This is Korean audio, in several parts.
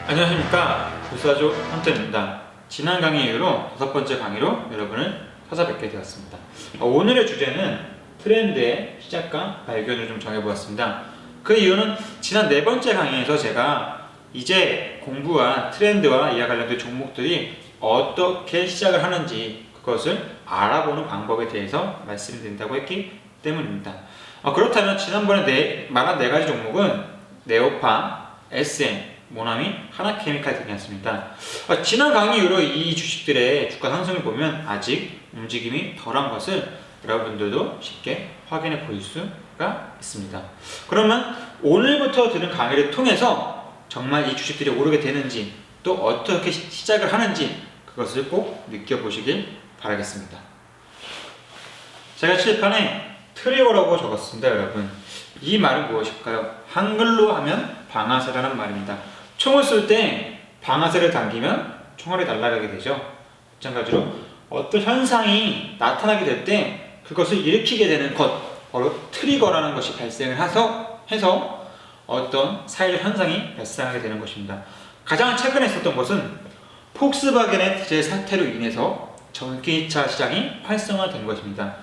안녕하십니까, 불사조 헌터입니다. 지난 강의 이후로 5번째 강의로 여러분을 찾아뵙게 되었습니다. 오늘의 주제는 트렌드의 시작과 발견을 좀 정해보았습니다. 그 이유는 지난 4번째 강의에서 제가 이제 공부와 트렌드와 이와 관련된 종목들이 어떻게 시작을 하는지 그것을 알아보는 방법에 대해서 말씀드린다고 했기 때문입니다. 그렇다면 지난번에 말한 4가지 종목은 네오파, SM, 모나미, 하나케미칼 등이었습니다. 지난 강의 이후로 이 주식들의 주가 상승을 보면 아직 움직임이 덜한 것을 여러분들도 쉽게 확인해 보실 수가 있습니다. 그러면 오늘부터 들은 강의를 통해서 정말 이 주식들이 오르게 되는지 또 어떻게 시작을 하는지 그것을 꼭 느껴보시길 바라겠습니다. 제가 칠판에 트리거라고 적었습니다. 여러분, 이 말은 무엇일까요? 한글로 하면 방아쇠라는 말입니다. 총을 쏠 때 방아쇠를 당기면 총알이 날아가게 되죠. 마찬가지로 어떤 현상이 나타나게 될 때 그것을 일으키게 되는 것, 바로 트리거라는 것이 발생을 해서 어떤 사회 현상이 발생하게 되는 것입니다. 가장 최근에 있었던 것은 폭스바겐의 디젤 사태로 인해서 전기차 시장이 활성화된 것입니다.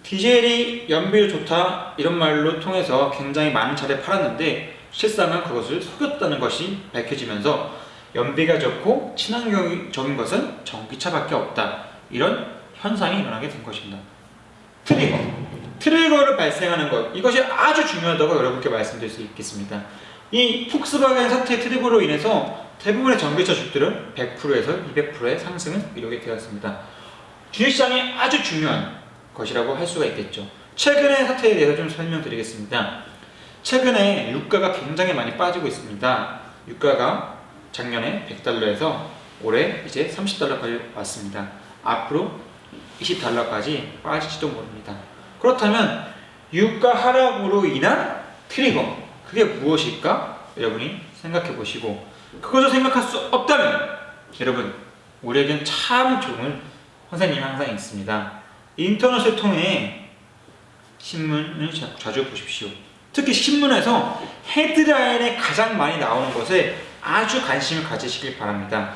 디젤이 연비율 좋다 이런 말로 통해서 굉장히 많은 차를 팔았는데 실상은 그것을 속였다는 것이 밝혀지면서 연비가 좋고 친환경적인 것은 전기차밖에 없다, 이런 현상이 일어나게 된 것입니다. 트리거를 발생하는 것, 이것이 아주 중요하다고 여러분께 말씀드릴 수 있겠습니다. 이 폭스바겐 사태의 트리거로 인해서 대부분의 전기차 주들은 100%에서 200%의 상승을 이루게 되었습니다. 주식시장이 아주 중요한 것이라고 할 수가 있겠죠. 최근의 사태에 대해서 좀 설명드리겠습니다. 최근에 유가가 굉장히 많이 빠지고 있습니다. 유가가 작년에 $100에서 올해 이제 $30까지 왔습니다. 앞으로 $20까지 빠질지도 모릅니다. 그렇다면 유가 하락으로 인한 트리거, 그게 무엇일까? 여러분이 생각해 보시고, 그것을 생각할 수 없다면 여러분, 우리에겐 참 좋은 선생님이 항상 있습니다. 인터넷을 통해 신문을 자주 보십시오. 특히 신문에서 헤드라인에 가장 많이 나오는 것에 아주 관심을 가지시길 바랍니다.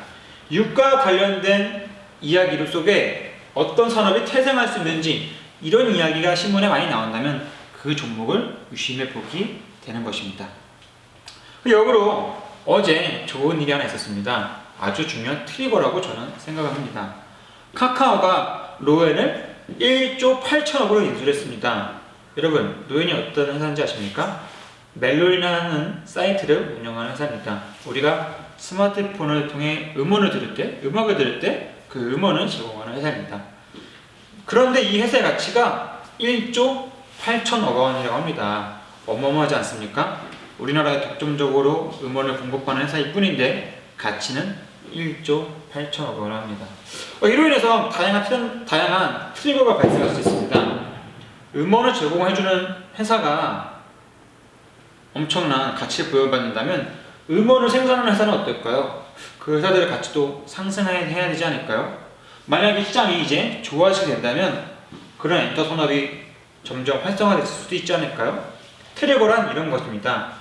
유가 관련된 이야기 속에 어떤 산업이 태생할 수 있는지, 이런 이야기가 신문에 많이 나온다면 그 종목을 유심해 보기 되는 것입니다. 역으로 어제 좋은 일이 하나 있었습니다. 아주 중요한 트리거라고 저는 생각합니다. 카카오가 로엔을 1조 8천억으로 인수했습니다. 여러분, 로엔이 어떤 회사인지 아십니까? 멜론이라는 사이트를 운영하는 회사입니다. 우리가 스마트폰을 통해 음악을 들을 때 그 음원을 제공하는 회사입니다. 그런데 이 회사의 가치가 1조 8천억 원이라고 합니다. 어마어마하지 않습니까? 우리나라에 독점적으로 음원을 공급하는 회사일 뿐인데 가치는 1조 8천억 원을 합니다. 이로 인해서 다양한 트리거가 발생할 수 있습니다. 음원을 제공해주는 회사가 엄청난 가치를 부여받는다면 음원을 생산하는 회사는 어떨까요? 그 회사들의 가치도 상승해야 되지 않을까요? 만약에 시장이 이제 좋아지게 된다면 그런 엔터 산업이 점점 활성화될 수도 있지 않을까요? 트리거란 이런 것입니다.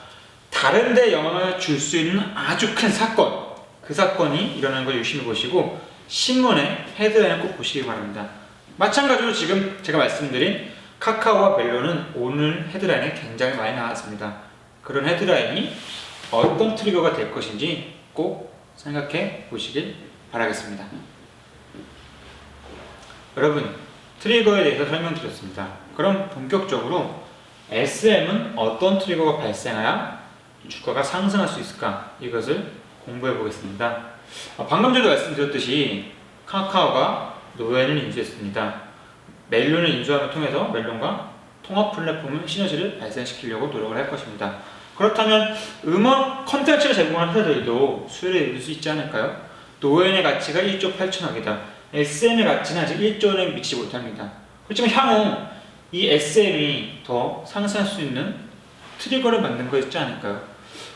다른 데 영향을 줄 수 있는 아주 큰 사건, 그 사건이 일어나는 걸 유심히 보시고 신문의 헤드라인을 꼭 보시기 바랍니다. 마찬가지로 지금 제가 말씀드린 카카오와 멜론은 오늘 헤드라인에 굉장히 많이 나왔습니다. 그런 헤드라인이 어떤 트리거가 될 것인지 꼭 생각해 보시길 바라겠습니다. 여러분, 트리거에 대해서 설명드렸습니다. 그럼 본격적으로 SM은 어떤 트리거가 발생해야 주가가 상승할 수 있을까? 이것을 공부해 보겠습니다. 방금 전에 말씀드렸듯이 카카오가 노엔을 인수했습니다. 멜론을 인수함을 통해서 멜론과 통합 플랫폼 시너지를 발생시키려고 노력을 할 것입니다. 그렇다면 음원 컨텐츠를 제공하는 회사들도 수혜를 이룰 수 있지 않을까요? 노엔의 가치가 1조 8천억이다. SM의 가치는 아직 1조에 미치지 못합니다. 그렇지만 향후 이 SM이 더 상승할 수 있는 트리거를 만든 거 있지 않을까요?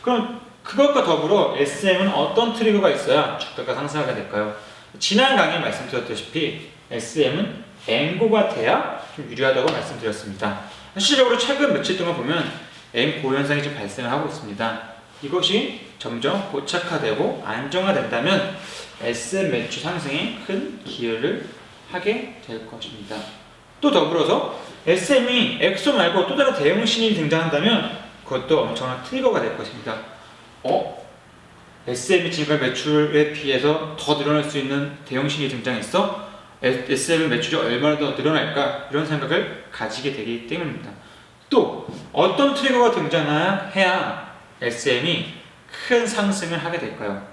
그럼 그것과 더불어 SM은 어떤 트리거가 있어야 주가가 상승하게 될까요? 지난 강의에 말씀드렸다시피 SM은 앵고가 돼야 좀 유리하다고 말씀드렸습니다. 실질적으로 최근 며칠 동안 보면 앵고 현상이 좀 발생을 하고 있습니다. 이것이 점점 고착화되고 안정화된다면 SM 매출 상승에 큰 기여를 하게 될 것입니다. 또 더불어서 SM이 엑소 말고 또 다른 대형 신인이 등장한다면 그것도 엄청난 트리거가 될 것입니다. SM이 지금까지 매출에 비해서 더 늘어날 수 있는 대형 신인이 등장했어? SM 매출이 얼마나 더 늘어날까? 이런 생각을 가지게 되기 때문입니다. 또 어떤 트리거가 등장해야 SM이 큰 상승을 하게 될까요?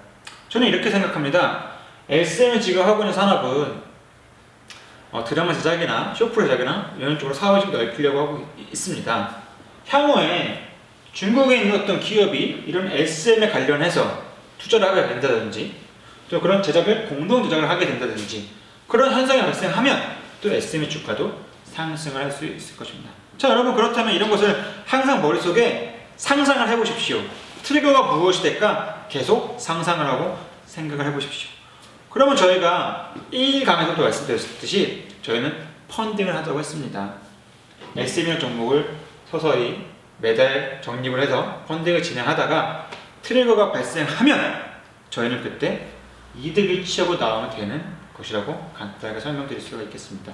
저는 이렇게 생각합니다. SM이 지금 하고 있는 산업은 드라마 제작이나 쇼프 제작이나 이런 쪽으로 사업을 좀 넓히려고 하고 있습니다. 향후에 중국에 있는 어떤 기업이 이런 SM에 관련해서 투자를 하게 된다든지 또 그런 제작을 공동 제작을 하게 된다든지 그런 현상이 발생하면 또 SM의 주가도 상승을 할 수 있을 것입니다. 자, 여러분, 그렇다면 이런 것을 항상 머릿속에 상상을 해보십시오. 트리거가 무엇이 될까? 계속 상상을 하고 생각을 해보십시오. 그러면 저희가 1강에서도 말씀드렸듯이 저희는 펀딩을 하자고 했습니다. SM이라는 종목을 서서히 매달 적립을 해서 펀딩을 진행하다가 트리거가 발생하면 저희는 그때 이득을 취하고 나오면 되는 것이라고 간단하게 설명드릴 수가 있겠습니다.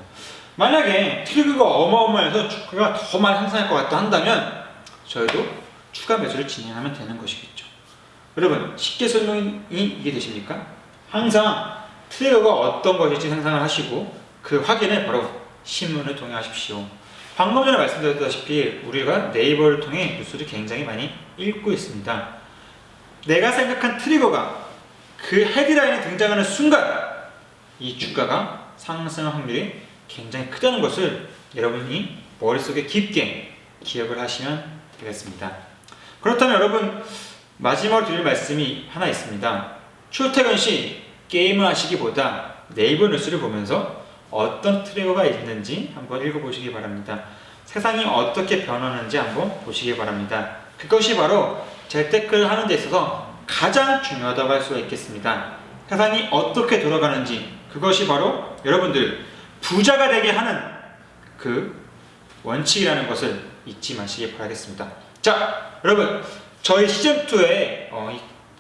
만약에 트리거가 어마어마해서 주가가 더 많이 상승할 것 같다 한다면 저희도 추가 매수를 진행하면 되는 것이겠죠. 여러분, 쉽게 설명이 이해되십니까? 항상 트리거가 어떤 것일지 상상을 하시고 그 확인을 바로 신문을 통해 하십시오. 방금 전에 말씀드렸다시피 우리가 네이버를 통해 뉴스를 굉장히 많이 읽고 있습니다. 내가 생각한 트리거가 그 헤드라인에 등장하는 순간 이 주가가 상승할 확률이 굉장히 크다는 것을 여러분이 머릿속에 깊게 기억을 하시면 되겠습니다. 그렇다면 여러분, 마지막으로 드릴 말씀이 하나 있습니다. 출퇴근 시 게임을 하시기보다 네이버 뉴스를 보면서 어떤 트리거가 있는지 한번 읽어보시기 바랍니다. 세상이 어떻게 변하는지 한번 보시기 바랍니다. 그것이 바로 재테크를 하는 데 있어서 가장 중요하다고 할 수가 있겠습니다. 세상이 어떻게 돌아가는지, 그것이 바로 여러분들 부자가 되게 하는 그 원칙이라는 것을 잊지 마시기 바라겠습니다. 자, 여러분, 저희 시즌2의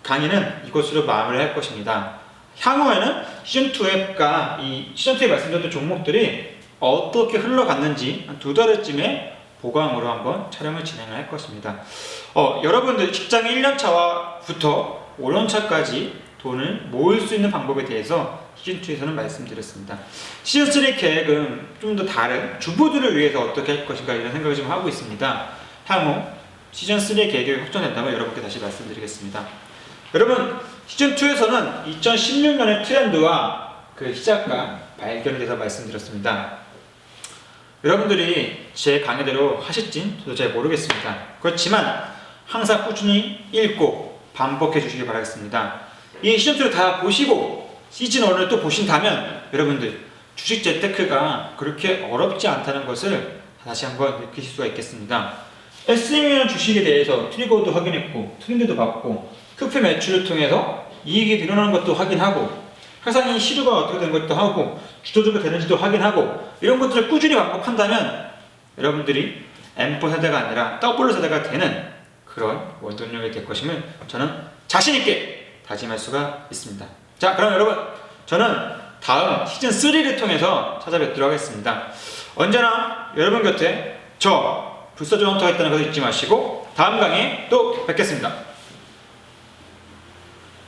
강의는 이것으로 마무리를 할 것입니다. 향후에는 시즌2가 이 시즌2에 말씀드렸던 종목들이 어떻게 흘러갔는지 한 2달쯤에 보강으로 한번 촬영을 진행을 할 것입니다. 여러분들 직장 1년차부터 5년차까지 돈을 모을 수 있는 방법에 대해서 시즌2에서는 말씀드렸습니다. 시즌3 계획은 좀 더 다른 주부들을 위해서 어떻게 할 것인가 이런 생각을 좀 하고 있습니다. 향후 시즌3의 계획이 확정된다면 여러분께 다시 말씀드리겠습니다. 여러분, 시즌2에서는 2016년의 트렌드와 그 시작과 발견에 대해서 말씀드렸습니다. 여러분들이 제 강의대로 하실진 저도 잘 모르겠습니다. 그렇지만 항상 꾸준히 읽고 반복해 주시기 바라겠습니다. 이 시즌2를 다 보시고 시즌1을 또 보신다면 여러분들 주식 재테크가 그렇게 어렵지 않다는 것을 다시 한번 느끼실 수가 있겠습니다. SM이라는 주식에 대해서 트리거도 확인했고 트렌드도 봤고 흡입 매출을 통해서 이익이 늘어나는 것도 확인하고 회사의 시류가 어떻게 되는 것도 하고 주도주가 되는지도 확인하고 이런 것들을 꾸준히 반복한다면 여러분들이 M4 세대가 아니라 W 세대가 되는 그런 원동력이 될 것임을 저는 자신있게 다짐할 수가 있습니다. 자, 그럼 여러분, 저는 다음 시즌3를 통해서 찾아뵙도록 하겠습니다. 언제나 여러분 곁에 저 불사조 헌터가 있다는 것을 잊지 마시고 다음 강의에 또 뵙겠습니다.